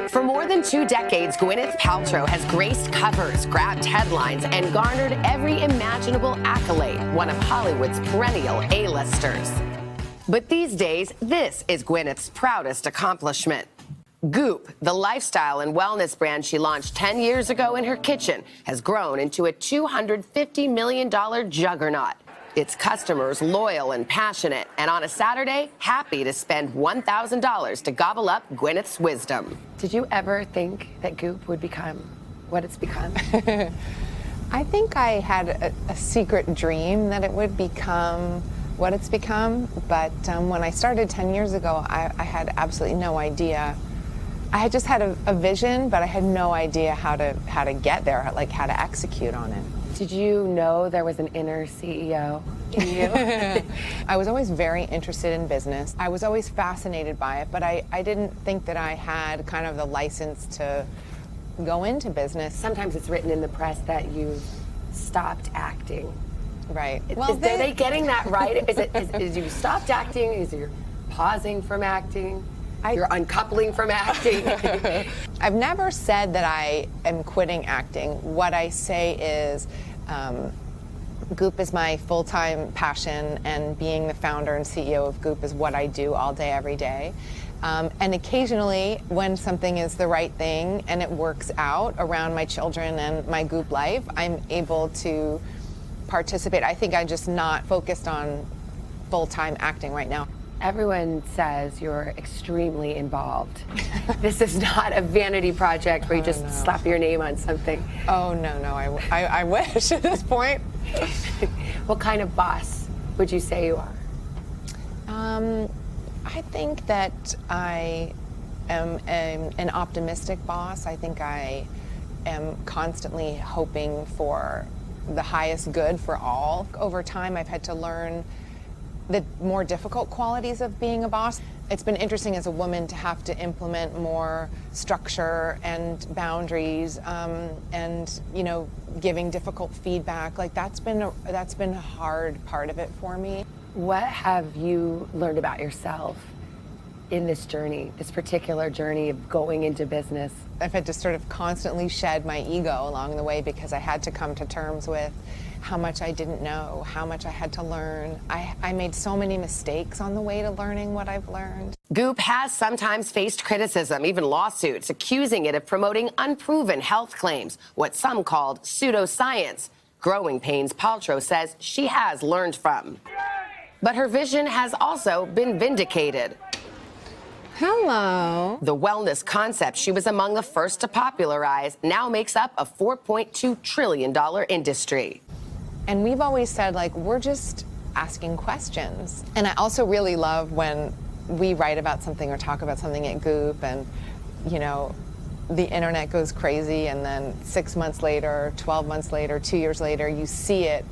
For more than 2 decades, Gwyneth Paltrow has graced covers, grabbed headlines, and garnered every imaginable accolade, one of Hollywood's perennial A-listers. But these days, this is Gwyneth's proudest accomplishment. Goop, the lifestyle and wellness brand she launched 10 years ago in her kitchen, has grown into a $250 million juggernaut. Its customers loyal and passionate, and on a Saturday, happy to spend $1,000 to gobble up Gwyneth's wisdom. Did you ever think that Goop would become what it's become? I think I had a secret dream that it would become what it's become, but when I started 10 years ago, I had absolutely no idea. I had just had a vision, but I had no idea how to get there, like how to execute on it. Did you know there was an inner CEO in you? I was always very interested in business. I was always fascinated by it, but I didn't think that I had kind of the license to go into business. Sometimes it's written in the press that you stopped acting. Right. Well, are they getting that right? Is you stopped acting? Is you're pausing from acting? You're uncoupling from acting? I've never said that I am quitting acting. What I say is Goop is my full-time passion, and being the founder and CEO of Goop is what I do all day, every day. And occasionally, when something is the right thing and it works out around my children and my Goop life, I'm able to participate. I think I'm just not focused on full-time acting right now. Everyone says you're extremely involved. This is not a vanity project where you just slap your name on something. Oh, no, I wish at this point. What kind of boss would you say you are? I think that I am an optimistic boss. I think I am constantly hoping for the highest good for all. Over time, I've had to learn the more difficult qualities of being a boss. It's been interesting as a woman to have to implement more structure and boundaries, and giving difficult feedback. Like that's been a hard part of it for me. What have you learned about yourself in this journey, this particular journey of going into business? I've had to sort of constantly shed my ego along the way because I had to come to terms with how much I didn't know, how much I had to learn. I made so many mistakes on the way to learning what I've learned. Goop has sometimes faced criticism, even lawsuits, accusing it of promoting unproven health claims, what some called pseudoscience. Growing pains Paltrow says she has learned from. But her vision has also been vindicated. Hello. The wellness concept she was among the first to popularize now makes up a $4.2 trillion industry. And we've always said, like, we're just asking questions. And I also really love when we write about something or talk about something at Goop and, the internet goes crazy, and then 6 months later, 12 months later, 2 years later, you see it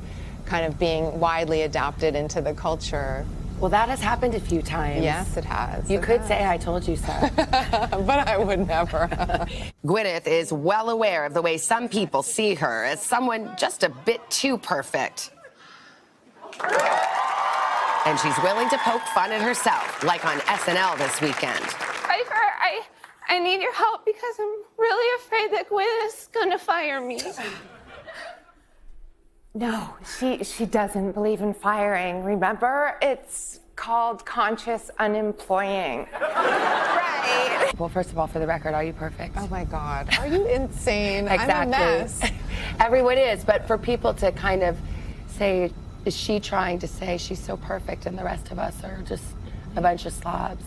kind of being widely adopted into the culture. Well, that has happened a few times. Yes, it has. You could say, I told you so. But I would never. Gwyneth is well aware of the way some people see her as someone just a bit too perfect. And she's willing to poke fun at herself, like on SNL this weekend. Pfeiffer, I need your help because I'm really afraid that Gwyneth's gonna fire me. No, she doesn't believe in firing. Remember? It's called conscious unemploying. Right. Well, first of all, for the record, are you perfect? Oh my God, are you insane? Exactly. I'm a mess. Everyone is, but for people to kind of say, is she trying to say she's so perfect and the rest of us are just a bunch of slobs?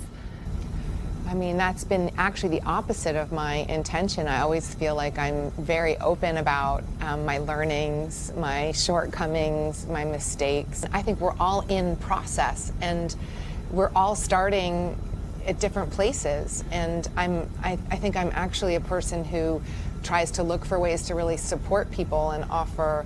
I mean, that's been actually the opposite of my intention. I always feel like I'm very open about my learnings, my shortcomings, my mistakes. I think we're all in process, and we're all starting at different places. And I think I'm actually a person who tries to look for ways to really support people and offer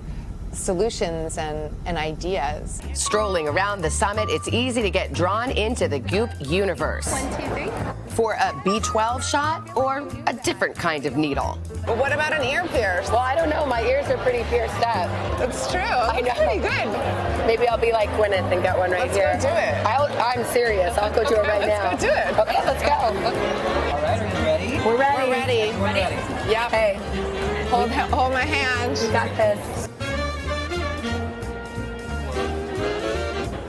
solutions and ideas. Strolling around the summit, it's easy to get drawn into the Goop universe. 1, 2, 3. For a B12 shot or a different kind of needle. But what about an ear pierce? Well, I don't know. My ears are pretty pierced up. That's true. I know. That's pretty good. Maybe I'll be like Gwyneth and get one right here. Let's go do it. I'm serious. I'll go do it right now. Let's go do it. Okay, let's go. All right, are you ready? We're ready. ready. Yep. Hey, Hold my hand. you got this.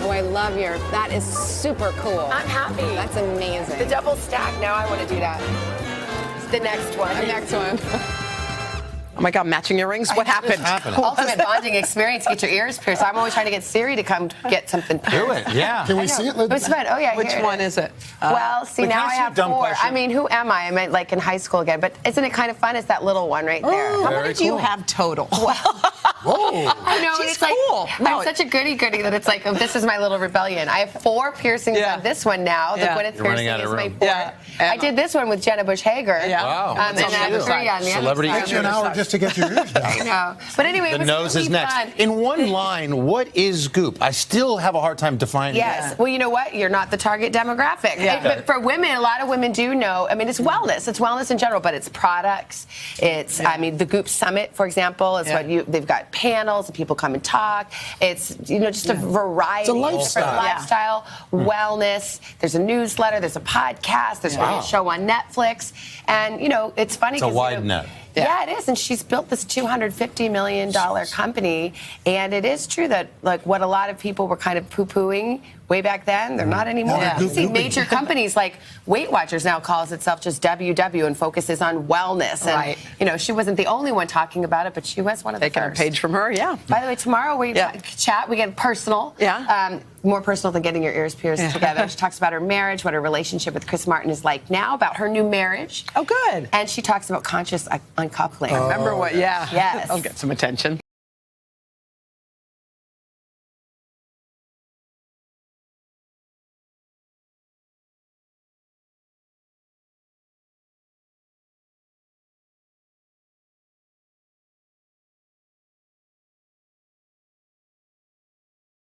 Oh, I love that is super cool. I'm happy. That's amazing. The double stack, now I want to do that. The next one. The next one. Oh my God, matching earrings? What happened? Ultimate bonding experience. Get your ears pierced. I'm always trying to get Siri to come get something pierced. Do it, yeah. Can we see it? It was fun. Oh, yeah. Which here one is it? Well, see, Wait, can now I I ask you a have dumb 4. question? I mean, who am I? I'm like in high school again. But isn't it kind of fun? It's that little one right there. How Very many do you cool. have total? Whoa. I know, She's it's like, cool. No, I'm such a goody-goody that it's like, oh, this is my little rebellion. I have 4 piercings Yeah. on this one now. The Yeah. Gwyneth You're running piercing out of is my room. 4th. Yeah. I did this one with Jenna Bush Hager. Yeah. Wow. And That's I have on the 3 other on the other Celebrity side. Takes you an hour just to get your ears down. I know. But anyway, it The was nose really is next. fun. In one line, what is Goop? I still have a hard time defining Yes. it. Well, you know what? You're not the target demographic. Yeah. But for women, a lot of women do know. I mean, it's wellness. It's wellness in general, but it's products. It's, I mean, the Goop Summit, for example, is Yeah. what they've got panels and people come and talk. It's, just a variety. It's a lifestyle. Different lifestyle, wellness. There's a newsletter. There's a podcast. There's a show on Netflix. And, it's funny. It's a 'cause, wide net. Yeah, it is. And she's built this $250 million company. And it is true that, like, what a lot of people were kind of poo-pooing way back then, they're not anymore. Yeah. You see Goop. major companies like Weight Watchers now calls itself just WW and focuses on wellness. And, Right. she wasn't the only one talking about it, but she was one of the Taking a first. page from her, yeah. By the way, tomorrow we chat. We get personal. Yeah. More personal than getting your ears pierced together. She talks about her marriage, what her relationship with Chris Martin is like now, about her new marriage. Oh, good. And she talks about conscious uncoupling. Remember what? Yeah. Yes. I'll get some attention.